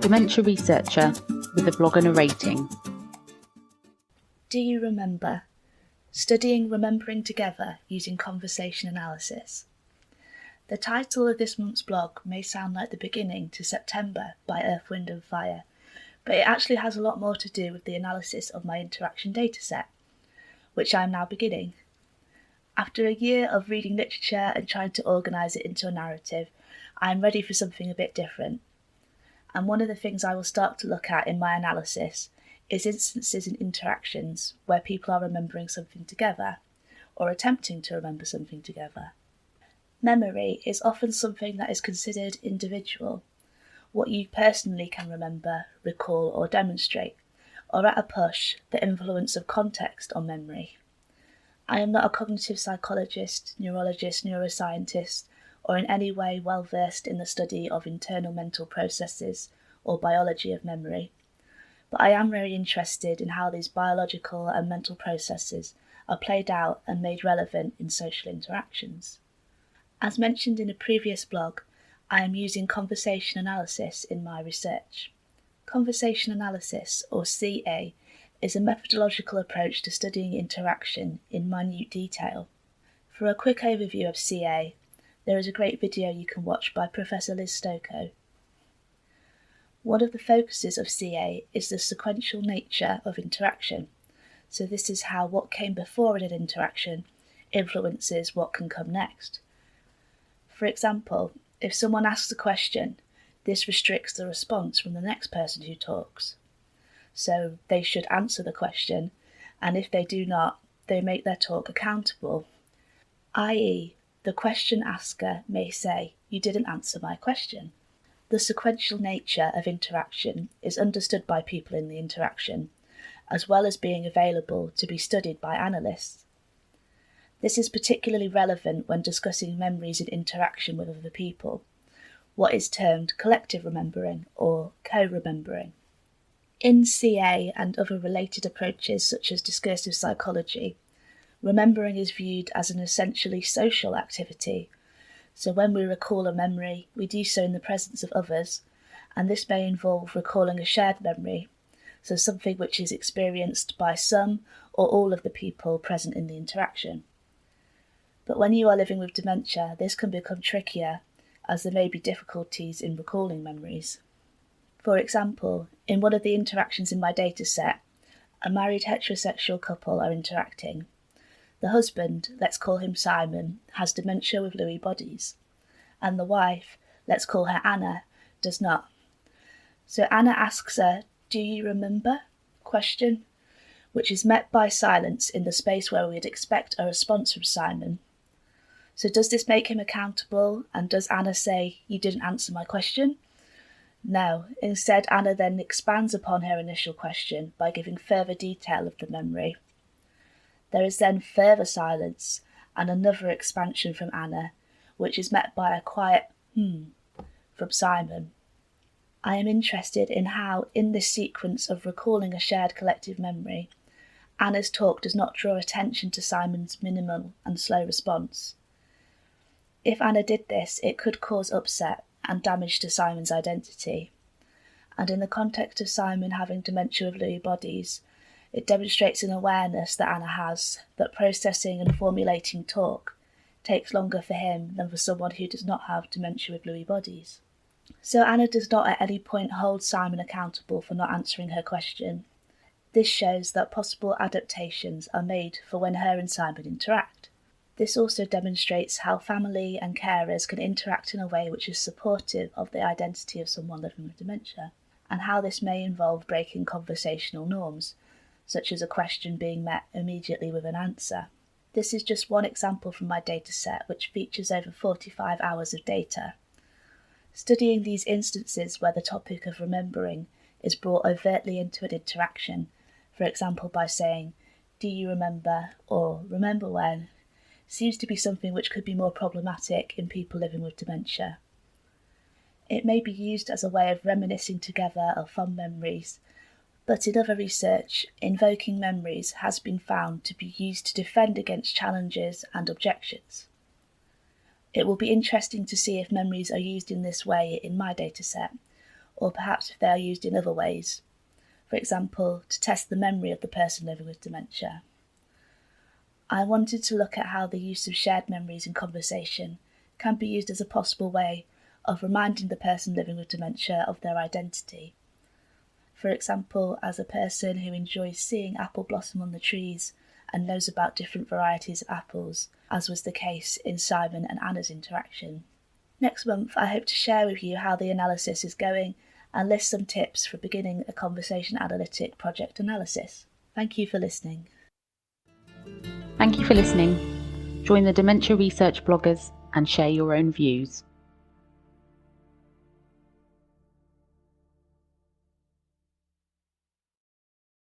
dementia researcher with a blog and a rating. Do you remember? Studying Remembering Together using Conversation Analysis. The title of this month's blog may sound like the beginning to September by Earth, Wind and Fire, but it actually has a lot more to do with the analysis of my interaction dataset, which I am now beginning. After a year of reading literature and trying to organise it into a narrative, I am ready for something a bit different. And one of the things I will start to look at in my analysis is instances in interactions where people are remembering something together, or attempting to remember something together. Memory is often something that is considered individual, what you personally can remember, recall or demonstrate, or at a push, the influence of context on memory. I am not a cognitive psychologist, neurologist, neuroscientist, or in any way well versed in the study of internal mental processes or biology of memory, but I am very interested in how these biological and mental processes are played out and made relevant in social interactions. As mentioned in a previous blog, I am using conversation analysis in my research. Conversation analysis, or CA, is a methodological approach to studying interaction in minute detail. For a quick overview of CA, there is a great video you can watch by Professor Liz Stokoe. One of the focuses of CA is the sequential nature of interaction. So this is how what came before in an interaction influences what can come next. For example, if someone asks a question, this restricts the response from the next person who talks. So they should answer the question, and if they do not, they make their talk accountable. i.e., the question asker may say, "You didn't answer my question." The sequential nature of interaction is understood by people in the interaction, as well as being available to be studied by analysts. This is particularly relevant when discussing memories in interaction with other people, what is termed collective remembering or co-remembering. In CA and other related approaches such as discursive psychology, remembering is viewed as an essentially social activity. So when we recall a memory, we do so in the presence of others, and this may involve recalling a shared memory, so something which is experienced by some or all of the people present in the interaction. But when you are living with dementia, this can become trickier, as there may be difficulties in recalling memories. For example, in one of the interactions in my dataset, a married heterosexual couple are interacting. The husband, let's call him Simon, has dementia with Lewy bodies, and the wife, let's call her Anna, does not. So Anna asks her, "Do you remember?" question, which is met by silence in the space where we'd expect a response from Simon. So does this make him accountable, and does Anna say, "You didn't answer my question"? No, instead Anna then expands upon her initial question by giving further detail of the memory. There is then further silence and another expansion from Anna, which is met by a quiet from Simon. I am interested in how, in this sequence of recalling a shared collective memory, Anna's talk does not draw attention to Simon's minimal and slow response. If Anna did this, it could cause upset and damage to Simon's identity. And in the context of Simon having dementia with Lewy bodies, it demonstrates an awareness that Anna has that processing and formulating talk takes longer for him than for someone who does not have dementia with Lewy bodies. So Anna does not at any point hold Simon accountable for not answering her question. This shows that possible adaptations are made for when her and Simon interact. This also demonstrates how family and carers can interact in a way which is supportive of the identity of someone living with dementia, and how this may involve breaking conversational norms, such as a question being met immediately with an answer. This is just one example from my dataset, which features over 45 hours of data. Studying these instances where the topic of remembering is brought overtly into an interaction, for example by saying, "Do you remember?" or "Remember when?" seems to be something which could be more problematic in people living with dementia. It may be used as a way of reminiscing together of fond memories, but in other research, invoking memories has been found to be used to defend against challenges and objections. It will be interesting to see if memories are used in this way in my dataset, or perhaps if they are used in other ways, for example, to test the memory of the person living with dementia. I wanted to look at how the use of shared memories in conversation can be used as a possible way of reminding the person living with dementia of their identity. For example, as a person who enjoys seeing apple blossom on the trees and knows about different varieties of apples, as was the case in Simon and Anna's interaction. Next month, I hope to share with you how the analysis is going and list some tips for beginning a conversation analytic project analysis. Thank you for listening. Thank you for listening. Join the Dementia Research bloggers and share your own views.